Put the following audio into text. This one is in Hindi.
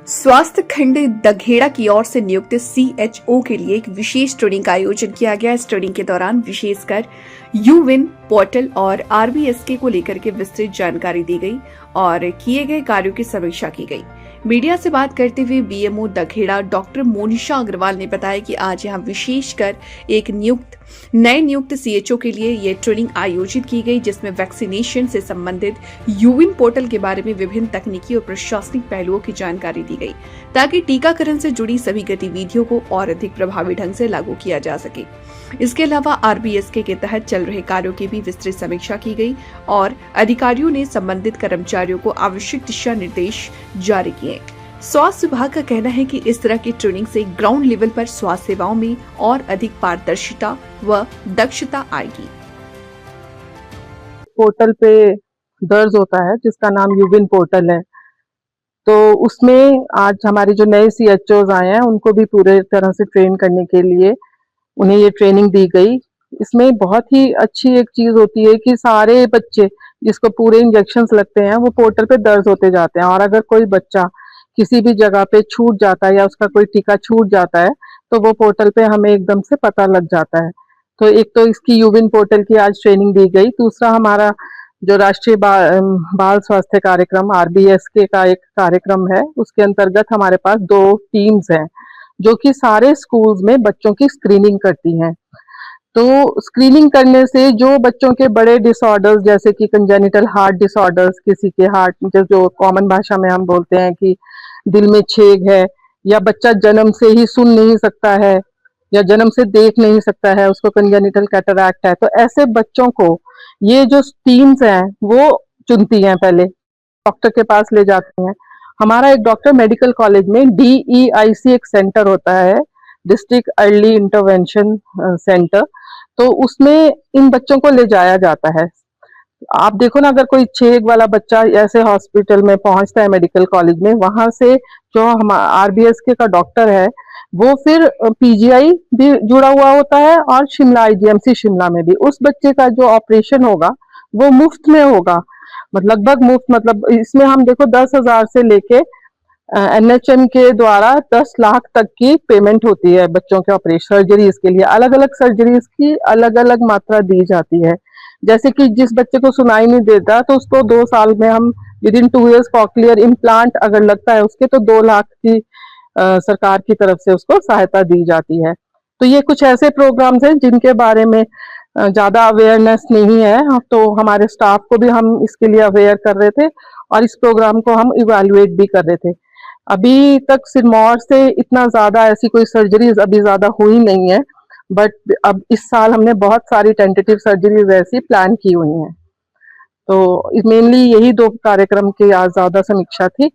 स्वास्थ्य खंड दघेड़ा की ओर से नियुक्त सीएचओ के लिए एक विशेष ट्रेनिंग का आयोजन किया गया। इस ट्रेनिंग के दौरान विशेषकर यूविन पोर्टल और आरबीएसके को लेकर के विस्तृत जानकारी दी गई और किए गए कार्यों की समीक्षा की गई। मीडिया से बात करते हुए बीएमओ दघेड़ा डॉक्टर मोनिशा अग्रवाल ने बताया कि आज यहां विशेषकर एक नए नियुक्त सीएचओ के लिए ये ट्रेनिंग आयोजित की गई, जिसमें वैक्सीनेशन से संबंधित यूविन पोर्टल के बारे में विभिन्न तकनीकी और प्रशासनिक पहलुओं की जानकारी दी गई, ताकि टीकाकरण से जुड़ी सभी गतिविधियों को और अधिक प्रभावी ढंग से लागू किया जा सके। इसके अलावा आरबीएसके के तहत चल रहे कार्यों की भी विस्तृत समीक्षा की गई और अधिकारियों ने संबंधित कर्मचारियों को आवश्यक दिशा निर्देश जारी किए। स्वास्थ्य विभाग का कहना है कि इस तरह की ट्रेनिंग से ग्राउंड लेवल पर स्वास्थ्य सेवाओं में और अधिक पारदर्शिता व दक्षता आएगी। पोर्टल पे दर्ज होता है जिसका नाम यूविन पोर्टल है, तो उसमें आज हमारे जो नए सीएचओज आए हैं उनको भी पूरे तरह से ट्रेन करने के लिए उन्हें ये ट्रेनिंग दी गई। इसमें बहुत ही अच्छी एक चीज होती है कि सारे बच्चे जिसको पूरे इंजेक्शंस लगते हैं वो पोर्टल पे दर्ज होते जाते हैं, और अगर कोई बच्चा किसी भी जगह पे छूट जाता है या उसका कोई टीका छूट जाता है तो वो पोर्टल पे हमें एकदम से पता लग जाता है। तो एक तो इसकी यूविन पोर्टल की आज ट्रेनिंग दी गई। दूसरा, हमारा जो राष्ट्रीय बाल स्वास्थ्य कार्यक्रम आरबीएसके का एक कार्यक्रम है, उसके अंतर्गत हमारे पास 2 टीम्स हैं जो कि सारे स्कूल्स में बच्चों की स्क्रीनिंग करती हैं। तो स्क्रीनिंग करने से जो बच्चों के बड़े डिसऑर्डर्स जैसे कि कंजेनिटल हार्ट डिसऑर्डर्स, किसी के हार्ट जो कॉमन भाषा में हम बोलते हैं कि दिल में छेद है, या बच्चा जन्म से ही सुन नहीं सकता है या जन्म से देख नहीं सकता है, उसको कंजेनिटल कैटरैक्ट है, तो ऐसे बच्चों को ये जो टीम्स हैं वो चुनती हैं, पहले डॉक्टर के पास ले जाती हैं। हमारा एक डॉक्टर मेडिकल कॉलेज में DEIC एक सेंटर होता है, डिस्ट्रिक्ट अर्ली इंटरवेंशन सेंटर, तो उसमें इन बच्चों को ले जाया जाता है। आप देखो ना, अगर कोई छेद वाला बच्चा ऐसे हॉस्पिटल में पहुंचता है मेडिकल कॉलेज में, वहां से जो हम आरबीएसके का डॉक्टर है वो फिर पीजीआई भी जुड़ा हुआ होता है और शिमला आईजीएमसी शिमला में भी उस बच्चे का जो ऑपरेशन होगा वो मुफ्त में होगा, लगभग मुफ्त। मतलब इसमें हम देखो 10,000 से लेके एनएचएम के द्वारा 10 लाख तक की पेमेंट होती है बच्चों के ऑपरेशन सर्जरीज के लिए। अलग अलग सर्जरीज की अलग अलग मात्रा दी जाती है। जैसे कि जिस बच्चे को सुनाई नहीं देता तो उसको 2 साल में हम विदिन 2 years कॉक्लियर इम्प्लांट अगर लगता है उसके, तो 2 लाख की सरकार की तरफ से उसको सहायता दी जाती है। तो ये कुछ ऐसे प्रोग्राम्स हैं जिनके बारे में ज्यादा अवेयरनेस नहीं है, तो हमारे स्टाफ को भी हम इसके लिए अवेयर कर रहे थे और इस प्रोग्राम को हम इवैल्यूएट भी कर रहे थे। अभी तक सिरमौर से इतना ज्यादा ऐसी कोई सर्जरीज अभी ज्यादा हुई नहीं है, बट अब इस साल हमने बहुत सारी टेंटेटिव सर्जरीज ऐसी प्लान की हुई हैं। तो मेनली यही 2 कार्यक्रम की आज ज्यादा समीक्षा थी।